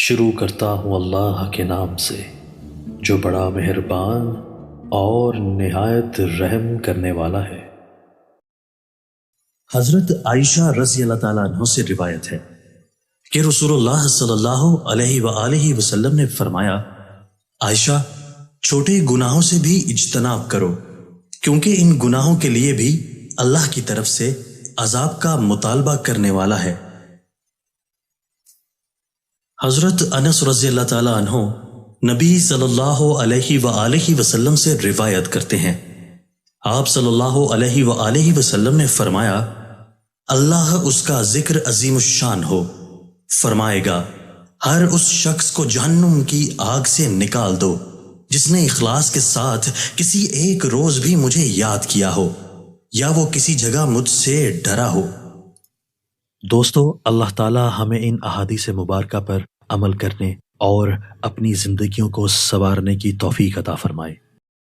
شروع کرتا ہوں اللہ کے نام سے جو بڑا مہربان اور نہایت رحم کرنے والا ہے۔ حضرت عائشہ رضی اللہ تعالیٰ عنہ سے روایت ہے کہ رسول اللہ صلی اللہ علیہ وآلہ وسلم نے فرمایا، عائشہ چھوٹے گناہوں سے بھی اجتناب کرو کیونکہ ان گناہوں کے لیے بھی اللہ کی طرف سے عذاب کا مطالبہ کرنے والا ہے۔ حضرت انس رضی اللہ تعالیٰ عنہ نبی صلی اللہ علیہ وآلہ وسلم سے روایت کرتے ہیں، آپ صلی اللہ علیہ وآلہ وسلم نے فرمایا، اللہ اس کا ذکر عظیم الشان ہو، فرمائے گا ہر اس شخص کو جہنم کی آگ سے نکال دو جس نے اخلاص کے ساتھ کسی ایک روز بھی مجھے یاد کیا ہو یا وہ کسی جگہ مجھ سے ڈرا ہو۔ دوستو، اللہ تعالی ہمیں ان احادیث مبارکہ پر عمل کرنے اور اپنی زندگیوں کو سنوارنے کی توفیق عطا فرمائے۔